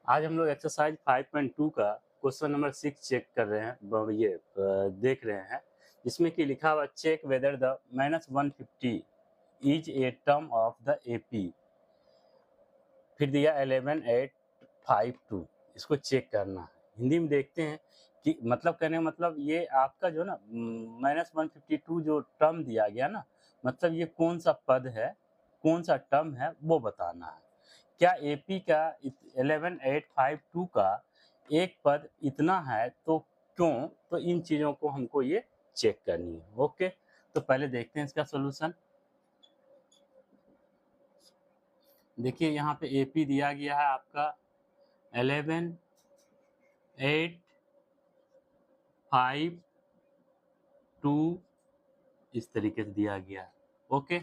आज हम लोग एक्सरसाइज 5.2 का क्वेश्चन नंबर 6 चेक कर रहे हैं देख रहे हैं जिसमें कि लिखा हुआ check whether the -150 is a term of the AP. फिर दिया 11852, इसको चेक करना है। हिंदी में देखते हैं कि मतलब कहने का मतलब ये आपका जो ना -152 जो टर्म दिया गया ना, मतलब ये कौन सा पद है, कौन सा टर्म है वो बताना है। क्या एपी का 11852 का एक पद इतना है तो क्यों, तो इन चीज़ों को हमको ये चेक करनी है। ओके, तो पहले देखते हैं इसका सॉल्यूशन। देखिए यहाँ पे एपी दिया गया है आपका 11852 इस तरीके से दिया गया है। ओके,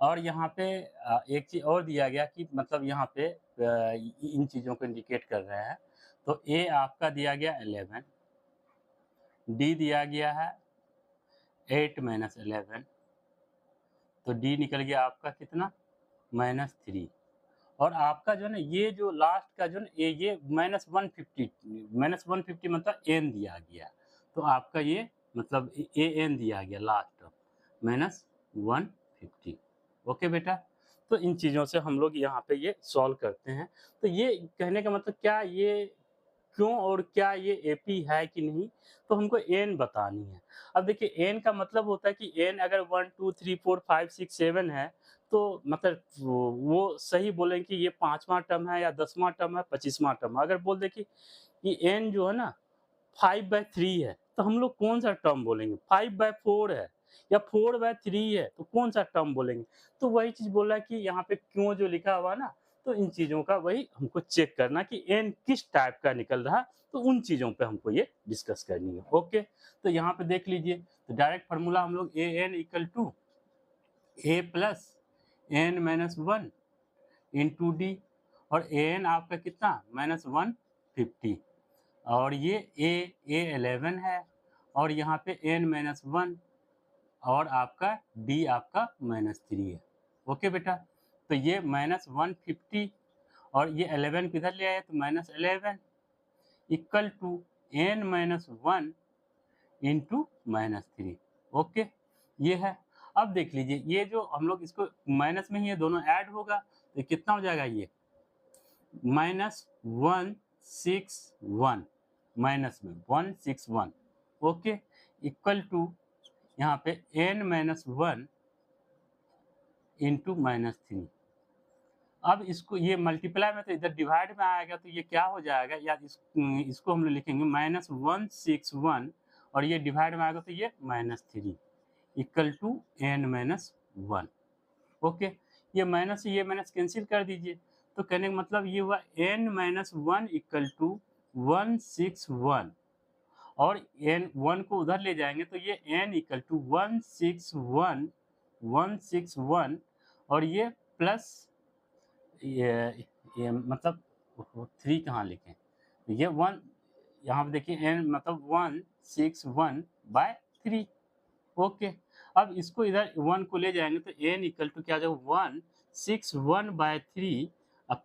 और यहाँ पे एक चीज़ और दिया गया कि मतलब यहाँ पे इन चीज़ों को इंडिकेट कर रहे हैं। तो ए आपका दिया गया 11, डी दिया गया है 8 - 11, तो डी निकल गया आपका कितना -3। और आपका जो है ना ये जो लास्ट का जो है ना ये -150 मतलब एन दिया गया, तो आपका ये मतलब ए एन दिया गया लास्ट -150। ओके बेटा, तो इन चीज़ों से हम लोग यहाँ पे ये सॉल्व करते हैं। तो ये कहने का मतलब क्या ये क्यों और क्या ये एपी है कि नहीं, तो हमको एन बतानी है। अब देखिए एन का मतलब होता है कि एन अगर 1 2 3 4 5 6 7 है तो मतलब वो सही बोलें कि ये 5वां टर्म है या 10वां टर्म है 25वां टर्म है। अगर बोल दे कि एन जो है ना 5/3 है तो हम लोग कौन सा टर्म बोलेंगे, 5/4 है या 4/3 है तो कौन सा टर्म बोलेंगे। तो वही चीज बोल रहा है कि यहाँ पे क्यों जो लिखा हुआ ना, तो इन चीजों का वही हमको चेक करना कि एन किस टाइप का निकल रहा, तो उन चीजों पे हमको ये डिस्कस करनी है। ओके, तो यहाँ पे देख लीजिए, तो डायरेक्ट फार्मूला हम लोग a N equal to A plus N minus one into d, और ए एन आपका कितना -150, और ये ए 11 है, और यहाँ पे n - 1, और आपका d आपका -3 है। ओके बेटा, तो ये -150 और ये 11 किधर ले आए तो -11 equal to n - 1 into -3। Okay, ये है। अब देख लीजिए ये जो हम लोग इसको माइनस में ही ये दोनों ऐड होगा तो कितना हो जाएगा, ये -161 माइनस में 161। ओके, इक्वल टू यहाँ पे n - 1 इंटू -3। अब इसको ये मल्टीप्लाई में तो इधर डिवाइड में आएगा तो ये क्या हो जाएगा, या इसको हम लोग लिखेंगे -161 और ये डिवाइड में आएगा तो ये -3 इक्वल टू n - 1। ओके, ये माइनस से ये माइनस कैंसिल कर दीजिए, तो कहने का मतलब ये हुआ n - 1 इक्वल टू 161, और n 1 को उधर ले जाएंगे तो ये n इक्वल टू 161 और ये प्लस ये मतलब 3 कहाँ लिखें, ये 1 यहाँ पे देखिए n मतलब 161/3। ओके, अब इसको इधर 1 को ले जाएंगे तो n इक्वल टू क्या आ जाएगा 161/3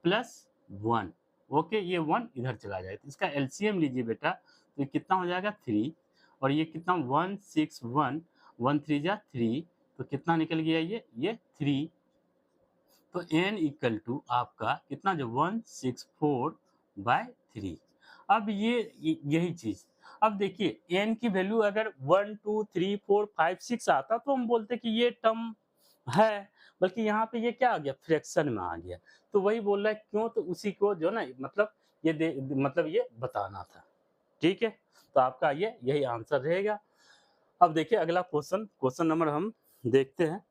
प्लस 1। ओके, ये 1 इधर चला जाएगा, तो इसका एलसीएम लीजिए बेटा, तो ये कितना हो जाएगा 3, और ये कितना 161, 1 3 जा 3, तो कितना निकल गया ये 3। तो n इक्वल टू आपका कितना जो 164/3। अब यही चीज, अब देखिए n की वैल्यू अगर 1 2 3 4 5 6 आता तो हम बोलते कि ये टर्म है, बल्कि यहाँ पे ये क्या आ गया, फ्रैक्शन में आ गया। तो वही बोल रहा है क्यों, तो उसी को जो ना मतलब मतलब ये बताना था। ठीक है, तो आपका ये यही आंसर रहेगा। अब देखिए अगला क्वेश्चन, क्वेश्चन नंबर हम देखते हैं।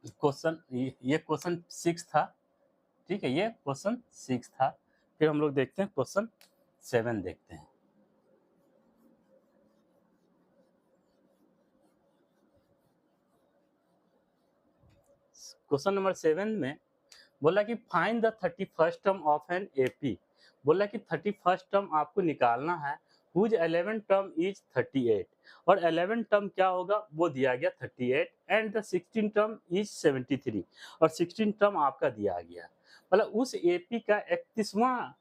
क्वेश्चन ये क्वेश्चन 6 था। ठीक है, ये क्वेश्चन 6 था। फिर हम लोग देखते हैं क्वेश्चन 7 देखते हैं। क्वेश्चन नंबर 7 में बोला कि find the 31st term of an AP. बोला कि 31st टर्म आपको निकालना है हुज 11 टर्म इज 38, और 11 टर्म क्या होगा वो दिया गया 38, एंड द 16 टर्म इज 73, और 16 टर्म आपका दिया गया। मतलब उस एपी का 31वां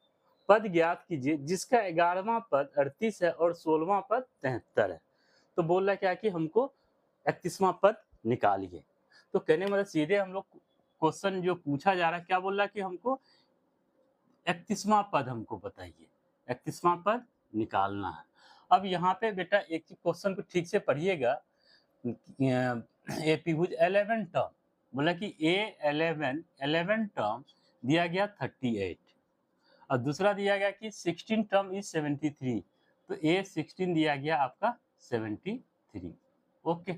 पद ज्ञात कीजिए जिसका 11वां पद 38 है और 16वां पद 73 है। तो बोल रहा है क्या कि हमको 31वां पद निकालिए। तो कहने मतलब सीधे हम लोग क्वेश्चन जो पूछा जा रहा है क्या बोल रहा है कि हमको 31वां पद हमको बताइए, 31वां पद निकालना है। अब यहाँ पे बेटा एक क्वेश्चन को ठीक से पढ़िएगा। ए त्रिभुज 11 टर्म बोला कि ए 11 टर्म दिया गया 38 और दूसरा दिया गया कि 16 टर्म इज 73, तो ए 16 दिया गया आपका 73। ओके,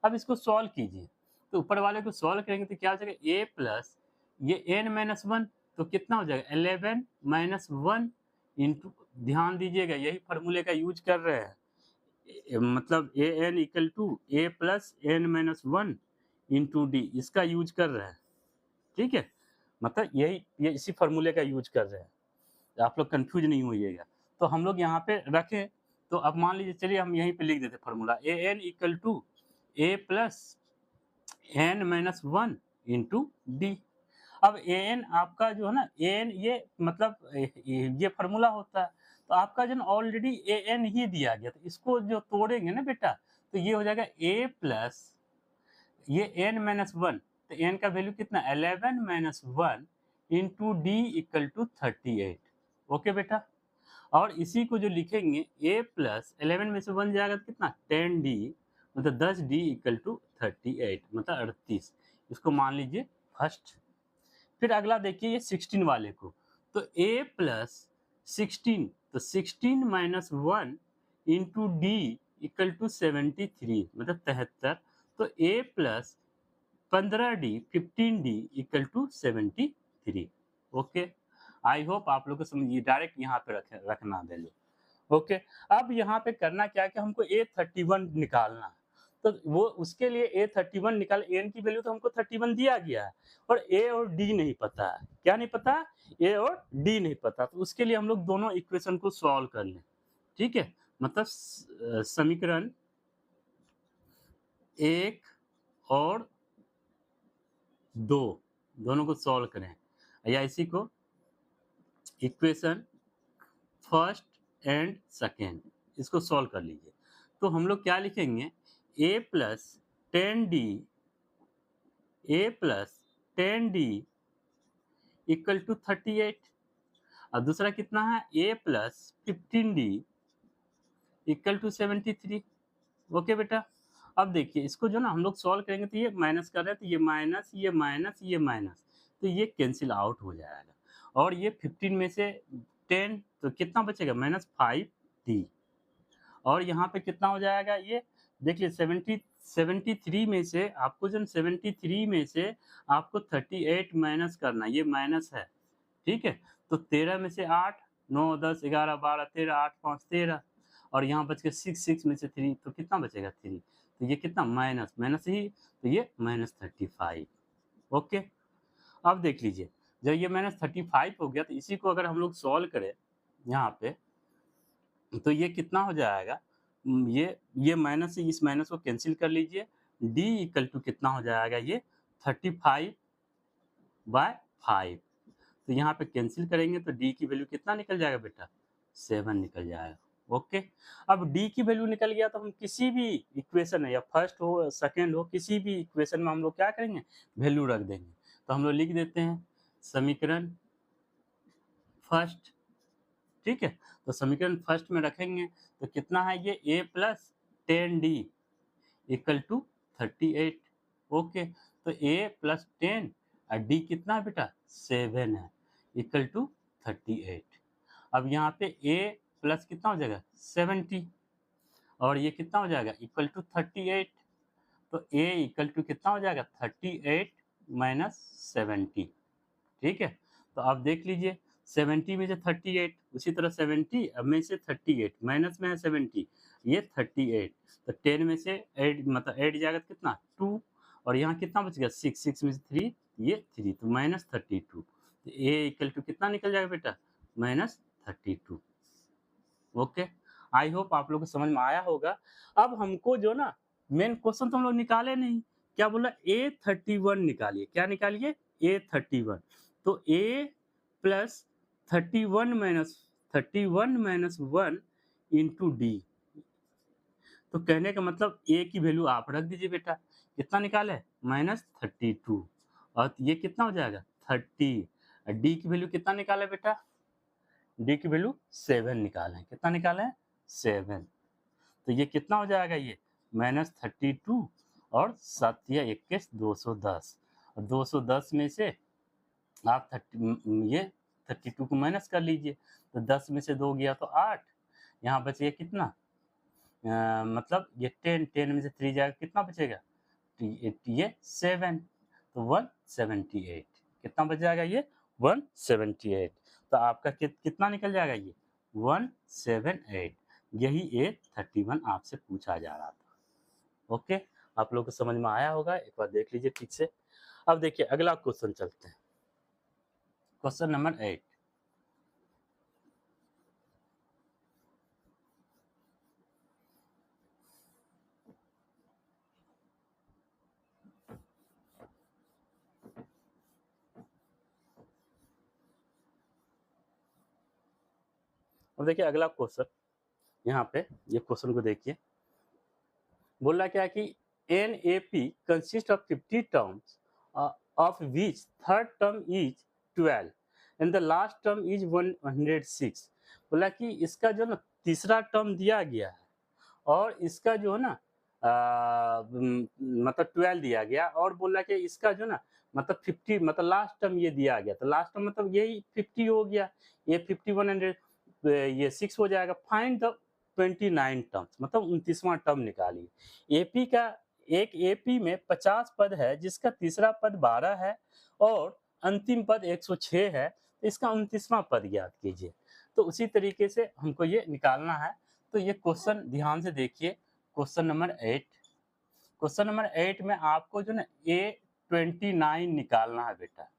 अब इसको सॉल्व कीजिए। तो ऊपर वाले को सॉल्व करेंगे तो क्या हो जाएगा ए प्लस ये n माइनस वन, तो कितना हो जाएगा 11 माइनस वन इंटू, ध्यान दीजिएगा यही फार्मूले का यूज कर रहे हैं, मतलब a N equal to A plus N minus one into d, इसका यूज कर रहे हैं। ठीक है, मतलब यही ये इसी फार्मूले का यूज कर रहे हैं, आप लोग कंफ्यूज नहीं होइएगा। तो हम लोग यहाँ पे रखें, तो अब मान लीजिए चलिए हम यहीं पे लिख देते formula A N equal to A plus N minus one into D. अब ए एन आपका जो है ना ए एन ये मतलब ये फार्मूला होता है, तो आपका जो ऑलरेडी ए एन ही दिया गया, तो इसको जो तोड़ेंगे ना बेटा तो ये हो जाएगा ए प्लस ये एन माइनस वन, तो एन का वैल्यू कितना 11 minus one into D equal to 38। Okay बेटा, और इसी को जो लिखेंगे ए प्लस 11 में से 1 जाएगा तो कितना 10 डी, मतलब 10 डी इक्वल टू 38 मतलब 38, इसको मान लीजिए फर्स्ट। फिर अगला देखिए ये 16 वाले को, तो a प्लस 16, तो 16 minus one into D equal to 73 मतलब 73, तो a plus 15d 15d equal to 73। Okay, I hope आप लोग को समझिए, डायरेक्ट यहाँ पे रखना वैल्यू। ओके, अब यहाँ पे करना क्या है कि हमको A31 निकालना है, तो वो उसके लिए A31 निकाल, n की वैल्यू तो हमको 31 दिया गया है और A और D नहीं पता है। क्या नहीं पता? A और D नहीं पता, तो उसके लिए हम लोग दोनों इक्वेशन को सॉल्व कर लें। ठीक है, मतलब समीकरण 1 और 2 दोनों को सॉल्व करें, या इसी को इक्वेशन फर्स्ट एंड सेकेंड इसको सॉल्व कर लीजिए। तो हम लोग क्या लिखेंगे a plus 10d a plus 10d equal to 38, और दूसरा कितना है a plus 15d equal to 73। Okay बेटा, अब देखिए इसको जो ना हम लोग सॉल्व करेंगे तो ये माइनस कर रहे हैं, तो ये माइनस ये माइनस ये माइनस, तो ये कैंसिल आउट हो जाएगा, और ये 15 में से 10 तो कितना बचेगा माइनस 5d, और यहाँ पे कितना हो जाएगा ये देखिए 73 में से आपको जब 73 में से आपको 38 माइनस करना, ये माइनस है। ठीक है, तो 13 में से 8 9 10 11 12 13 8 5 13, और यहाँ बच के 6 में से 3, तो कितना बचेगा 3, तो ये कितना माइनस माइनस ही, तो ये माइनस 35। ओके, अब देख लीजिए जब ये माइनस 35 हो गया, तो इसी को अगर हम लोग सॉल्व करें यहाँ पे, तो ये कितना हो जाएगा, ये माइनस से इस माइनस को कैंसिल कर लीजिए, d इक्वल टू कितना हो जाएगा ये 35/5, तो यहाँ पे कैंसिल करेंगे तो d की वैल्यू कितना निकल जाएगा बेटा 7 निकल जाएगा। ओके, अब d की वैल्यू निकल गया तो हम किसी भी इक्वेशन है या फर्स्ट हो सेकंड हो किसी भी इक्वेशन में हम लोग क्या करेंगे वैल्यू रख देंगे। तो हम लोग लिख देते हैं समीकरण फर्स्ट। ठीक है, तो समीकरण फर्स्ट में रखेंगे तो कितना है ये a plus 10d equal to 38। Okay, तो a प्लस 10 और d कितना है बेटा 7 है इक्वल टू 38। अब यहाँ पे a प्लस कितना हो जाएगा 70, और ये कितना हो जाएगा इक्वल टू 38, तो a इक्वल टू कितना हो जाएगा 38 माइनस 70। ठीक है, तो आप देख लीजिए 70 में से 38, उसी तरह 70 अब में से 38 माइनस में है 70, ये 38, तो 10 में से 8 मतलब 8 जाएगा तो कितना 2, और यहाँ कितना बच गया 6 में से 3 ये 3, तो माइनस 32, तो ए इक्वल टू कितना निकल जाएगा बेटा माइनस 32। ओके, आई होप आप लोग को समझ में आया होगा। अब हमको जो ना मेन क्वेश्चन तो हम लोग निकाले नहीं, क्या बोला A31 निकालिए, क्या निकालिए A31, तो A plus 31 minus 1 into D. तो कहने का मतलब ए की वैल्यू आप रख दीजिए बेटा, कितना निकाले -32 और ये कितना हो जाएगा 30। डी की वैल्यू कितना निकाले बेटा, डी की वैल्यू 7 निकालें, कितना निकालें 7। तो ये कितना हो जाएगा ये -32 और 7 या 21 210 और 210 में से आप ये 32 को माइनस कर लीजिए, तो 10 में से 2 गया तो 8, यहाँ बचेगा कितना मतलब ये 10 में से 3 जाएगा कितना बचेगा, ये 7, तो 178 कितना बच जाएगा ये 178। तो आपका कितना निकल जाएगा ये 178। यही A31 आपसे पूछा जा रहा था। ओके, आप लोग को समझ में आया होगा, एक बार देख लीजिए ठीक से। अब देखिए अगला क्वेश्चन चलते हैं, क्वेश्चन नंबर 8। अब देखिए अगला क्वेश्चन, यहाँ पे ये क्वेश्चन को देखिए, बोल रहा क्या कि N A P consist of 50 terms of which third term is 12 and the last term is 106। बोला कि इसका जो ना तीसरा टर्म दिया गया है और इसका जो है ना मतलब 12 दिया गया और बोला कि इसका जो ना मतलब 50 मतलब लास्ट टर्म ये दिया गया, तो लास्ट टर्म मतलब यही 50 हो गया, ये 50 100 ये 6 हो जाएगा। फाइंड द 29 टर्म्स, मतलब 29वां टर्म निकालिए। एपी का एक एपी में 50 पद है जिसका तीसरा पद 12 है और अंतिम पद 106 है, तो इसका 29वां पद ज्ञात कीजिए। तो उसी तरीके से हमको ये निकालना है। तो ये क्वेश्चन ध्यान से देखिए, क्वेश्चन नंबर 8। क्वेश्चन नंबर 8 में आपको जो ना A29 निकालना है बेटा।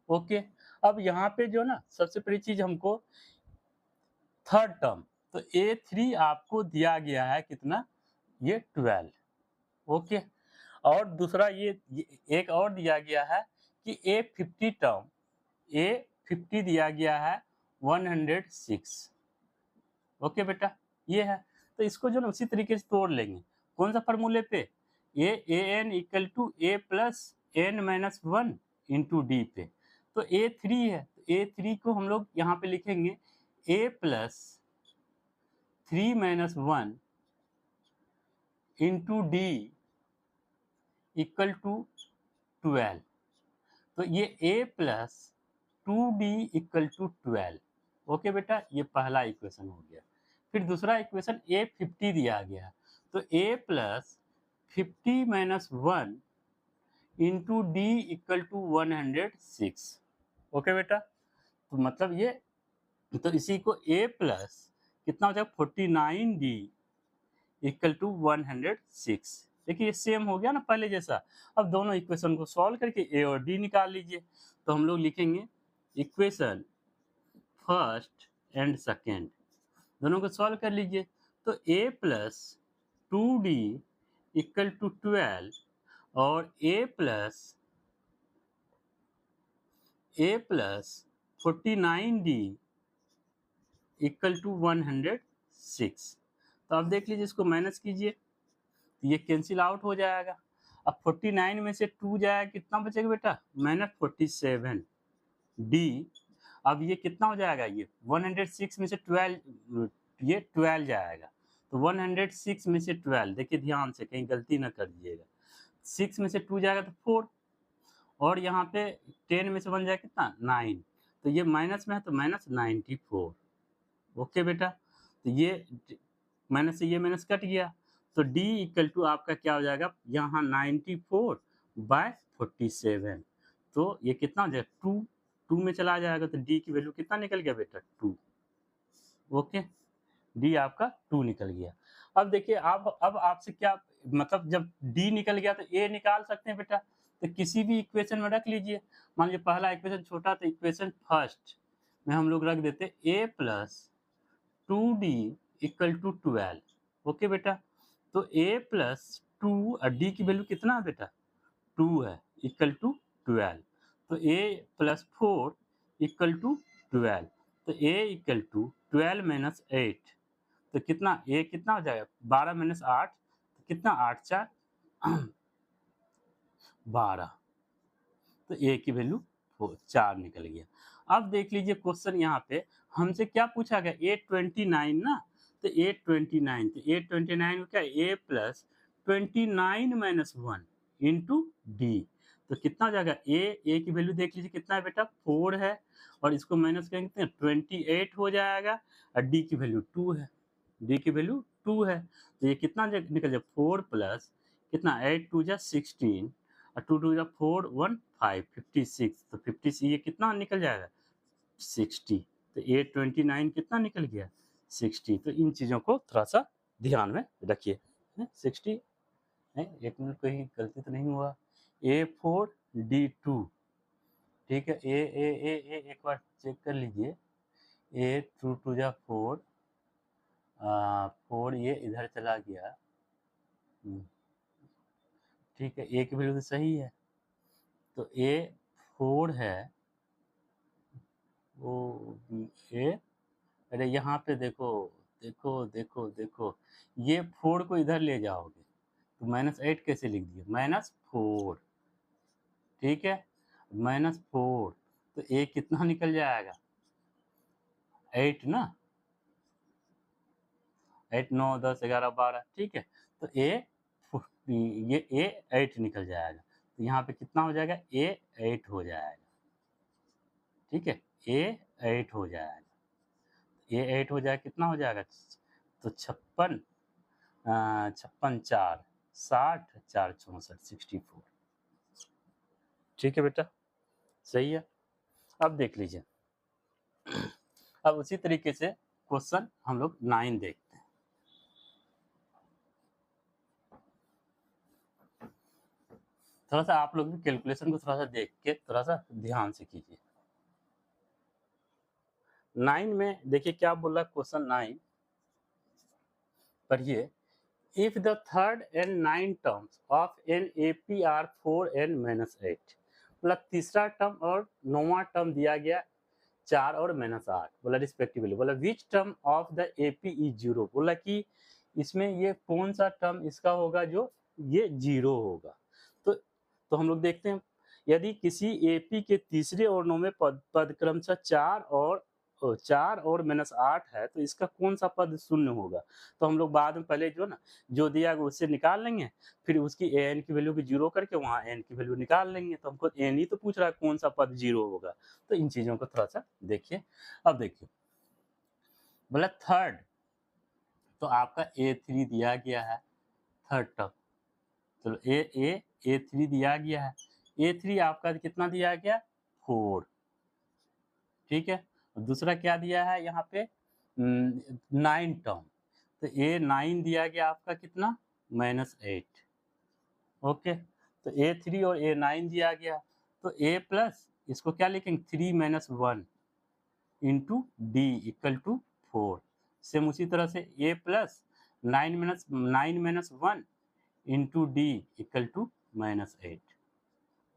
ओके, अब यहाँ पे जो ना सबसे पहली चीज हमको थर्ड टर्म, तो A3 आपको दिया गया है कितना, ये 12। ओके, और दूसरा ये एक और दिया गया है कि A50 टर्म, A50 दिया गया है 106। ओके बेटा, ये है। तो इसको जो ना उसी तरीके से तोड़ लेंगे, कौन सा फॉर्मूले पे, an equal to a plus n minus 1 into D पे। तो A3 है, तो A3 को हम लोग यहाँ पे लिखेंगे a plus 3 minus 1 into D equal to 12। तो ये a plus 2d equal to 12। Okay बेटा, ये पहला इक्वेशन हो गया। फिर दूसरा इक्वेशन A50 दिया गया, तो a plus 50 minus 1 into D equal to 106। Okay बेटा, तो मतलब ये, तो इसी को a प्लस कितना हो जाएगा 49d इक्वल टू 106। देखिए ये सेम हो गया ना पहले जैसा। अब दोनों इक्वेशन को सॉल्व करके a और d निकाल लीजिए। तो हम लोग लिखेंगे इक्वेशन फर्स्ट एंड सेकेंड, दोनों को सॉल्व कर लीजिए। तो a plus 2d equal to 12 और a plus 49d equal to 106। तो अब देख लीजिए, इसको माइनस कीजिए, ये कैंसिल आउट हो जाएगा। अब 49 में से 2 जाएगा, कितना बचेगा बेटा -47 डी। अब ये कितना हो जाएगा, ये 106 में से 12, ये 12 जाएगा। तो 106 में से 12, देखिए ध्यान से कहीं गलती ना कर दीजिएगा, 6 में से 2 जाएगा तो 4, और यहाँ पे 10 में से 1 जाएगा कितना 9, तो ये माइनस में है तो -94। ओके बेटा, तो ये माइनस से ये माइनस कट गया, तो d इक्वल टू आपका क्या हो जाएगा यहाँ 94/47। तो ये कितना हो जाएगा 2 में चला जाएगा, तो d की वैल्यू कितना निकल गया बेटा 2। ओके, d आपका 2 निकल गया। अब देखिए आप, अब आपसे क्या मतलब, जब d निकल गया तो a निकाल सकते हैं बेटा। तो किसी भी इक्वेशन में रख लीजिए। मान लीजिए पहला इक्वेशन छोटा, तो इक्वेशन फर्स्ट में हम लोग रख देते a plus 2d equal to 12। Okay बेटा, तो a प्लस 2 और d की वैल्यू कितना है बेटा 2 है, इक्वल टू 12। तो a प्लस 4 इक्वल टू 12, तो a इक्वल टू 12 माइनस 8, तो कितना a कितना हो जाएगा 12 माइनस 8, तो कितना 8 4 12, तो a की वैल्यू 4 निकल गया। अब देख लीजिए क्वेश्चन यहाँ पे हमसे क्या पूछा गया A29 ना, तो A29, तो A29 क्या a plus 29 minus 1 into D, तो कितना हो जाएगा a की वैल्यू देख लीजिए कितना है बेटा 4 है, और इसको माइनस करेंगे कितना 28 हो जाएगा, और डी की वैल्यू 2 है, डी की वैल्यू 2 है, तो ये कितना निकल जाए 4 प्लस कितना 8 2 जा 16, और 2 2 जा 4 1 5 56, तो 50 ये कितना निकल जाएगा 60, तो A29 कितना निकल गया 60, तो इन चीज़ों को थोड़ा सा ध्यान में रखिए। 60 है, 1 मिनट कहीं गलती तो नहीं हुआ, A4D2, ठीक है, ए एक बार चेक कर लीजिए, ए 2 2 जा 4, 4 ये इधर चला गया, ठीक है, ए की वैल्यू तो सही है, तो A4 है, वो ए, अरे यहाँ पे देखो देखो देखो देखो, ये 4 को इधर ले जाओगे तो -8 कैसे लिख दिए -4, ठीक है, -4, तो ए कितना निकल जाएगा 8 ना, 8 9 10 11 12, ठीक है, तो ये ए 8 निकल जाएगा, तो यहाँ पे कितना हो जाएगा ए 8 हो जाएगा, ठीक है, ए 8 हो जाएगा, ए 8 हो जाएगा, कितना हो जाएगा तो 56 56 4 60 4 64 64, ठीक है बेटा, सही है। अब देख लीजिए, अब उसी तरीके से क्वेश्चन हम लोग 9 देखते हैं। थोड़ा सा आप लोग भी कैलकुलेशन को थोड़ा सा देख के थोड़ा सा ध्यान से कीजिए। 9 में देखिए क्या बोल रहा है क्वेश्चन 9, पढ़िए, if the third and 9 terms of an AP are 4 and -8, मतलब तीसरा टर्म और नौवां टर्म दिया गया 4 और -8, बोला रिस्पेक्टिवली, बोला which term of the AP is 0, बोला कि इसमें ये कौन सा टर्म इसका होगा जो ये 0 होगा। तो हम लोग देखते हैं, यदि किसी एपी के तीसरे और नौवें पद क्रमशः 4 और -8 है, तो इसका कौन सा पद शून्य होगा। तो हम लोग बाद में पहले जो ना जो दिया गया उससे निकाल लेंगे, फिर उसकी एन की वैल्यू को 0 करके वहाँ एन की वैल्यू निकाल लेंगे, तो हमको एन ही तो पूछ रहा है कौन सा पद 0 होगा। तो इन चीज़ों को थोड़ा सा देखिए। अब देखिए, बोला थर्ड, तो आपका A3 दिया गया है, थर्ड टर्म, चलो A3 दिया गया है, A3 आपका कितना दिया गया 4, ठीक है, दूसरा क्या दिया है यहाँ पे 9 टर्म, तो A9 दिया गया आपका कितना -8, ओके, तो A3 और A9 दिया गया, तो A प्लस इसको क्या लिखेंगे 3 - 1 into D equal to 4, same उसी तरह से A plus 9 - 1 into D equal to -8,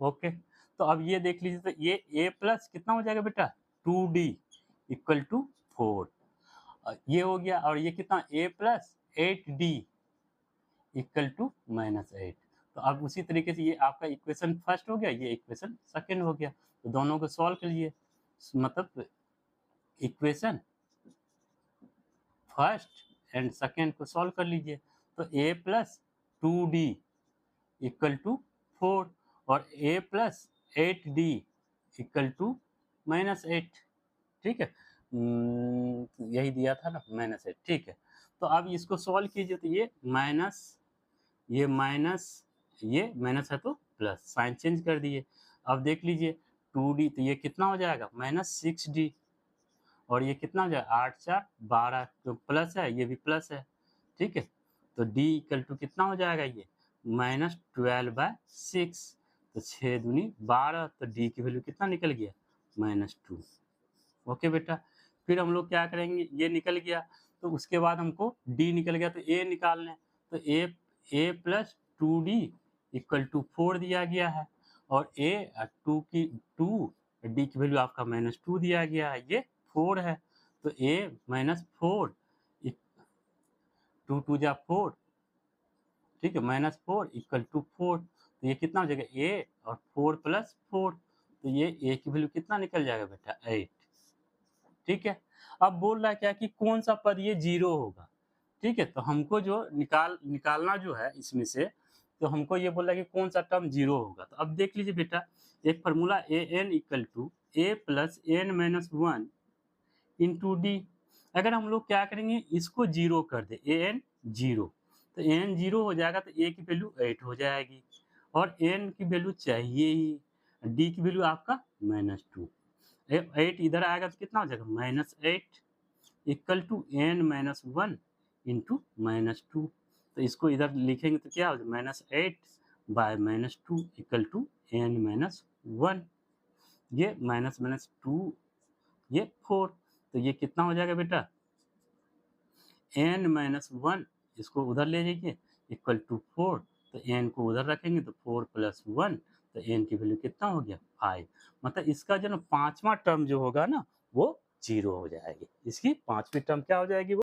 okay, तो अब ये देख लीजिए, तो ये A प्लस कितना हो जाएगा बेटा 2D इक्वल टू 4, ये हो गया, और ये कितना A plus 8D equal to -8, तो अब उसी तरीके से ये आपका इक्वेशन फर्स्ट हो गया, ये इक्वेशन सेकंड हो गया, तो दोनों को सॉल्व कर लिए, मतलब इक्वेशन फर्स्ट एंड सेकंड को सॉल्व कर लीजिए, तो A plus 2D equal to 4 और A plus 8D equal to -8, ठीक है, यही दिया था ना -8, ठीक है, तो अब इसको सॉल्व कीजिए, तो ये माइनस ये माइनस है तो प्लस, साइन चेंज कर दिए, अब देख लीजिए 2D, तो ये कितना हो जाएगा -6D, और ये कितना हो जाएगा 8 4 12, जो प्लस है ये भी प्लस है, ठीक है, तो D इक्वल टू कितना हो जाएगा ये -12/6, तो 6 दूनी 12, तो D की वैल्यू कितना निकल गया -2, ओके बेटा, फिर हम लोग क्या करेंगे, ये निकल गया, तो उसके बाद हमको D निकल गया, तो A निकाल लें, तो A plus 2D equal to 4 दिया गया है, और A 2 डी की वैल्यू आपका -2 दिया गया है, ये 4 है। तो a -4 इ 2 2 जा 4, ठीक है, -4 इक्वल टू 4। तो ये कितना हो जाएगा a और 4 + 4, तो ये a की वैल्यू कितना निकल जाएगा बेटा 8, ठीक है। अब बोल रहा है क्या कि कौन-सा पद ये 0 होगा, ठीक है। तो हमको जो निकालना जो है इसमें से, तो हमको ये बोल रहा है कि कौन-सा टर्म 0 होगा। तो अब देख लीजिए बेटा, एक formula an equal to a + n-1 into D. अगर हम लोग क्या करेंगे, इसको 0 कर दें, an 0, तो an 0 हो जाएगा, तो a की वैल्यू 8 हो जाएगी और n की वैल्यू चाहिए ही, d की वैल्यू आपका -2। 8 इधर आएगा तो कितना हो जाएगा -8 इक्वल टू n-1 इंटू -2। तो इसको इधर लिखेंगे तो क्या हो जाएगा -8/-2 इक्वल टू n-1। ये -2, ये 4, तो ये कितना हो जाएगा बेटा n-1, इसको उधर ले जाइए इक्वल टू 4, तो n को उधर रखेंगे तो 4 + 1, तो n की वैल्यू कितना हो गया 5। मतलब इसका जो ना 5वां टर्म जो होगा ना वो 0 हो जाएगी। इसकी 5वीं टर्म क्या हो जाएगी वो